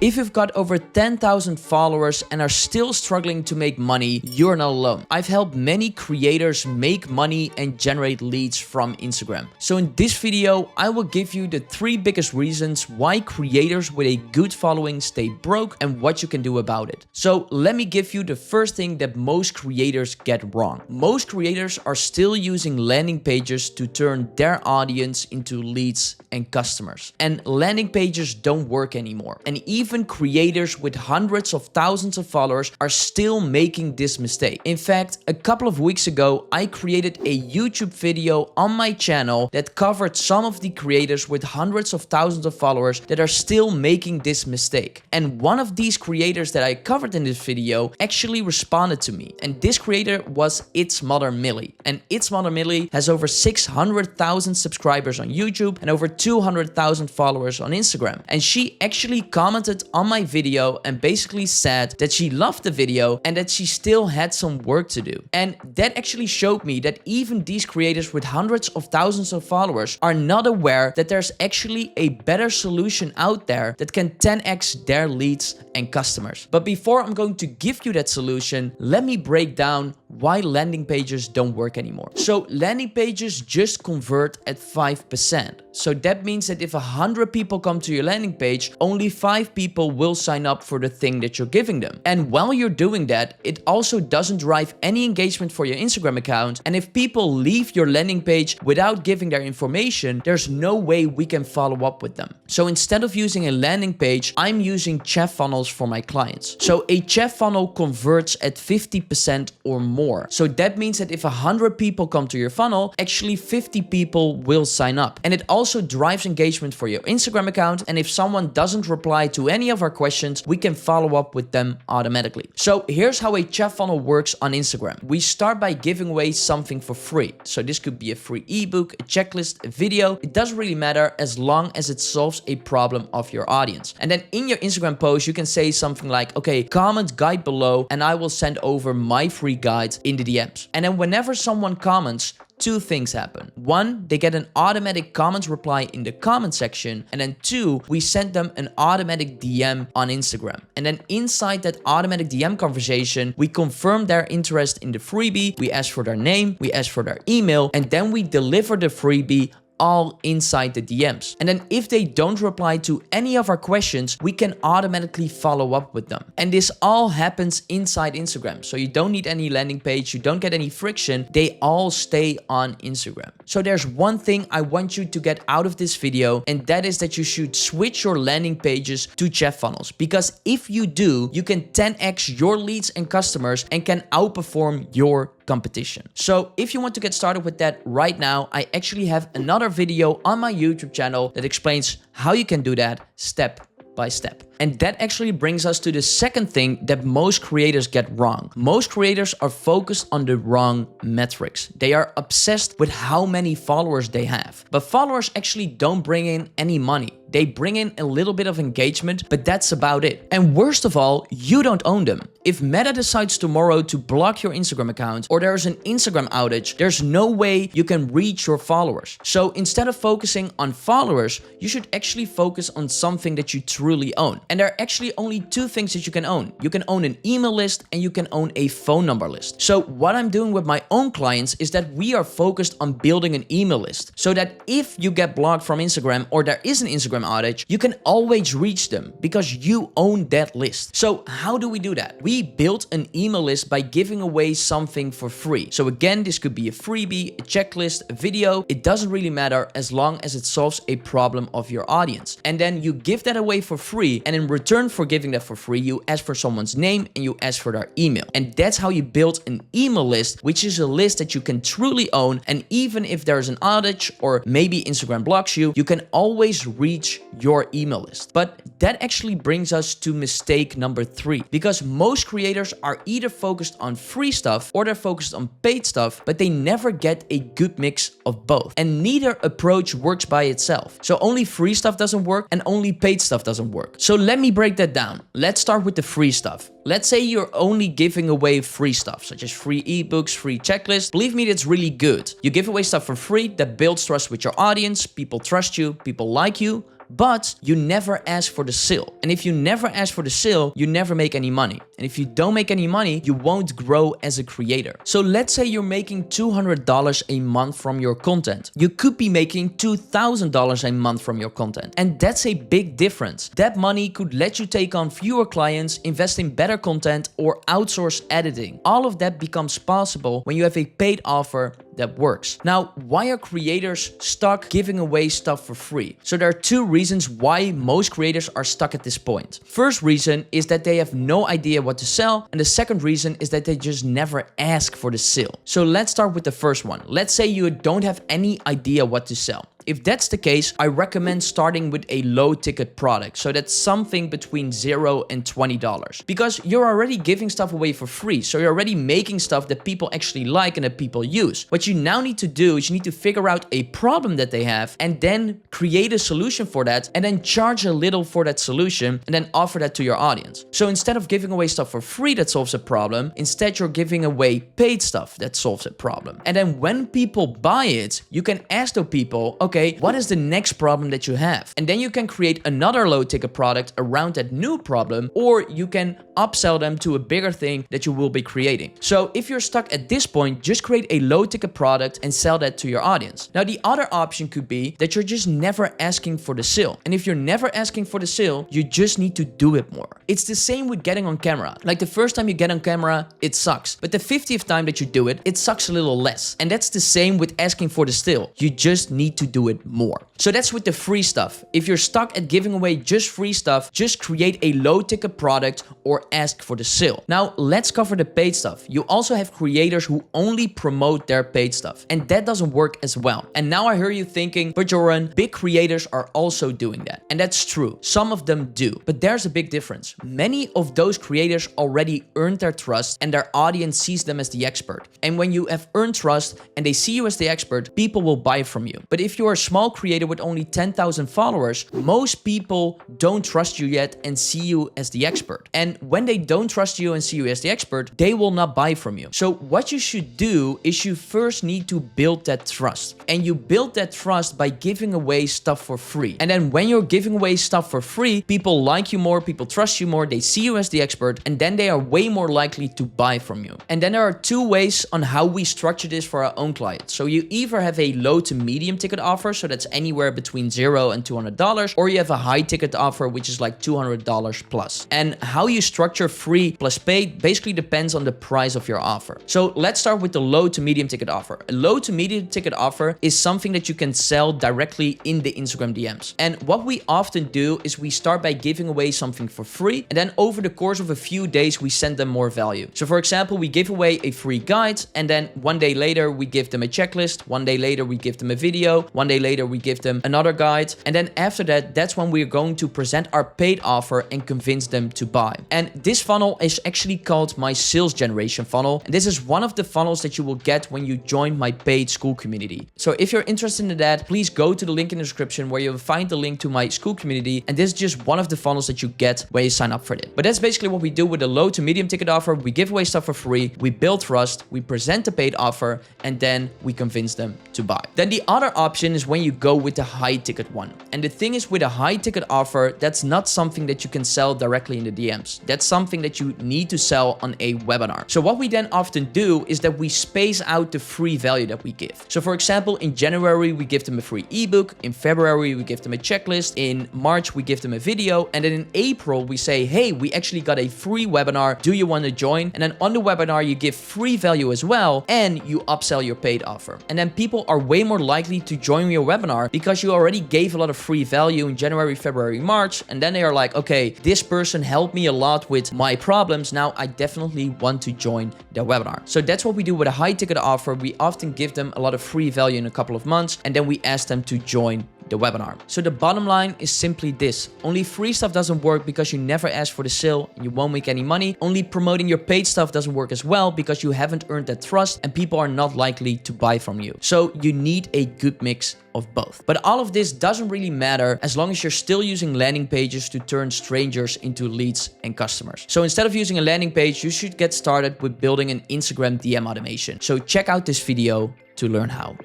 If you've got over 10,000 followers and are still struggling to make money, you're not alone. I've helped many creators make money and generate leads from Instagram. So in this video, I will give you the 3 biggest reasons why creators with a good following stay broke and what you can do about it. So let me give you the first thing that most creators get wrong. Most creators are still using landing pages to turn their audience into leads and customers. And landing pages don't work anymore. And even creators with hundreds of thousands of followers are still making this mistake. In fact, a couple of weeks ago, I created a YouTube video on my channel that covered some of the creators with hundreds of thousands of followers that are still making this mistake. And one of these creators that I covered in this video actually responded to me. And this creator was It's Mother Millie. And It's Mother Millie has over 600,000 subscribers on YouTube and over 200,000 followers on Instagram. And she actually commented on my video and basically said that she loved the video and that she still had some work to do. And that actually showed me that even these creators with hundreds of thousands of followers are not aware that there's actually a better solution out there that can 10x their leads and customers. But before I'm going to give you that solution, let me break down why landing pages don't work anymore. So landing pages just convert at 5%. So that means that if 100 people come to your landing page, only 5 people will sign up for the thing that you're giving them. And while you're doing that, it also doesn't drive any engagement for your Instagram account. And if people leave your landing page without giving their information, there's no way we can follow up with them. So instead of using a landing page, I'm using chat funnels for my clients. So a chat funnel converts at 50% or more. So that means that if 100 people come to your funnel, actually 50 people will sign up. And it also drives engagement for your Instagram account. And if someone doesn't reply to any of our questions, we can follow up with them automatically. So here's how a chat funnel works on Instagram. We start by giving away something for free. So this could be a free ebook, a checklist, a video. It doesn't really matter as long as it solves a problem of your audience. And then in your Instagram post, you can say something like, okay, comment guide below and I will send over my free guide in the DMs. And then whenever someone comments, 2 things happen. 1, they get an automatic comment reply in the comment section. And then 2, we send them an automatic DM on Instagram. And then inside that automatic DM conversation, we confirm their interest in the freebie. We ask for their name, we ask for their email, and then we deliver the freebie all inside the DMs. And then if they don't reply to any of our questions, we can automatically follow up with them. And this all happens inside Instagram. So you don't need any landing page, you don't get any friction, they all stay on Instagram. So there's one thing I want you to get out of this video, and that is that you should switch your landing pages to chat funnels. Because if you do, you can 10x your leads and customers and can outperform your competition. So if you want to get started with that right now, I actually have another video on my YouTube channel that explains how you can do that step by step. And that actually brings us to the second thing that most creators get wrong. Most creators are focused on the wrong metrics. They are obsessed with how many followers they have. But followers actually don't bring in any money. They bring in a little bit of engagement, but that's about it. And worst of all, you don't own them. If Meta decides tomorrow to block your Instagram account or there's an Instagram outage, there's no way you can reach your followers. So instead of focusing on followers, you should actually focus on something that you truly own. And there are actually only 2 things that you can own. You can own an email list and you can own a phone number list. So what I'm doing with my own clients is that we are focused on building an email list so that if you get blocked from Instagram or there is an Instagram outage, you can always reach them because you own that list. So how do we do that? We built an email list by giving away something for free. So again, this could be a freebie, a checklist, a video. It doesn't really matter as long as it solves a problem of your audience. And then you give that away for free. And in return for giving that for free, you ask for someone's name and you ask for their email. And that's how you build an email list, which is a list that you can truly own. And even if there's an outage or maybe Instagram blocks you, you can always reach your email list. But that actually brings us to mistake number 3, because most creators are either focused on free stuff or they're focused on paid stuff, but they never get a good mix of both. And neither approach works by itself. So only free stuff doesn't work and only paid stuff doesn't work. So let me break that down. Let's start with the free stuff. Let's say you're only giving away free stuff, such as free ebooks, free checklists. Believe me, that's really good. You give away stuff for free that builds trust with your audience. People trust you, people like you. but you never ask for the sale. And if you never ask for the sale, you never make any money. And if you don't make any money, you won't grow as a creator. So let's say you're making $200 a month from your content. You could be making $2,000 a month from your content. And that's a big difference. That money could let you take on fewer clients, invest in better content, or outsource editing. All of that becomes possible when you have a paid offer that works. Now, why are creators stuck giving away stuff for free? So there are two reasons why most creators are stuck at this point. First reason is that they have no idea what to sell, and the second reason is that they just never ask for the sale. So let's start with the first one. Let's say you don't have any idea what to sell. If that's the case, I recommend starting with a low ticket product. So that's something between $0 and $20, because you're already giving stuff away for free. So you're already making stuff that people actually like and that people use. What you now need to do is you need to figure out a problem that they have and then create a solution for that, and then charge a little for that solution and then offer that to your audience. So instead of giving away stuff for free that solves a problem, instead you're giving away paid stuff that solves a problem. And then when people buy it, you can ask those people, okay, what is the next problem that you have? And then you can create another low ticket product around that new problem, or you can upsell them to a bigger thing that you will be creating. So if you're stuck at this point, just create a low ticket product and sell that to your audience. Now, the other option could be that you're just never asking for the sale. And if you're never asking for the sale, you just need to do it more. It's the same with getting on camera. Like the first time you get on camera, it sucks. But the 50th time that you do it, it sucks a little less. And that's the same with asking for the sale. You just need to do it more. So that's with the free stuff. If you're stuck at giving away just free stuff, just create a low ticket product or ask for the sale. Now let's cover the paid stuff. You also have creators who only promote their paid stuff, and that doesn't work as well. And now I hear you thinking, but Joran, big creators are also doing that. And that's true. Some of them do, but there's a big difference. Many of those creators already earned their trust and their audience sees them as the expert. And when you have earned trust and they see you as the expert, people will buy from you. But if you're a small creator with only 10,000 followers, most people don't trust you yet and see you as the expert. And when they don't trust you and see you as the expert, they will not buy from you. So what you should do is you first need to build that trust. And you build that trust by giving away stuff for free. And then when you're giving away stuff for free, people like you more, people trust you more, they see you as the expert, and then they are way more likely to buy from you. And then there are two ways on how we structure this for our own clients. So you either have a low to medium ticket offer, so that's anywhere between $0 and $200, or you have a high ticket offer, which is like $200 plus. And how you structure free plus paid basically depends on the price of your offer. So let's start with the low to medium ticket offer. A low to medium ticket offer is something that you can sell directly in the Instagram DMs. And what we often do is we start by giving away something for free, and then over the course of a few days, we send them more value. So for example, we give away a free guide, and then one day later, we give them a checklist. One day later, we give them a video. One day later, we give them another guide. And then after that, that's when we're going to present our paid offer and convince them to buy. And this funnel is actually called my sales generation funnel. And this is one of the funnels that you will get when you join my paid school community. So if you're interested in that, please go to the link in the description where you'll find the link to my school community. And this is just one of the funnels that you get when you sign up for it. But that's basically what we do with a low to medium ticket offer. We give away stuff for free, we build trust, we present the paid offer, and then we convince them to buy. Then the other option is when you go with the high ticket one. And the thing is, with a high ticket offer, that's not something that you can sell directly in the DMs. That's something that you need to sell on a webinar. So what we then often do is that we space out the free value that we give. So for example, in January, we give them a free ebook. In February, we give them a checklist. In March, we give them a video. And then in April, we say, hey, we actually got a free webinar. Do you want to join? And then on the webinar, you give free value as well, and you upsell your paid offer. And then people are way more likely to join your webinar because you already gave a lot of free value in January, February, March. And then they are like, okay, this person helped me a lot with my problems. Now I definitely want to join their webinar. So that's what we do with a high ticket offer. We often give them a lot of free value in a couple of months, and then we ask them to join the webinar. So the bottom line is simply this: only free stuff doesn't work because you never ask for the sale and you won't make any money. Only promoting your paid stuff doesn't work as well because you haven't earned that trust and people are not likely to buy from you. So you need a good mix of both. But all of this doesn't really matter as long as you're still using landing pages to turn strangers into leads and customers. So instead of using a landing page, you should get started with building an Instagram DM automation. So check out this video to learn how.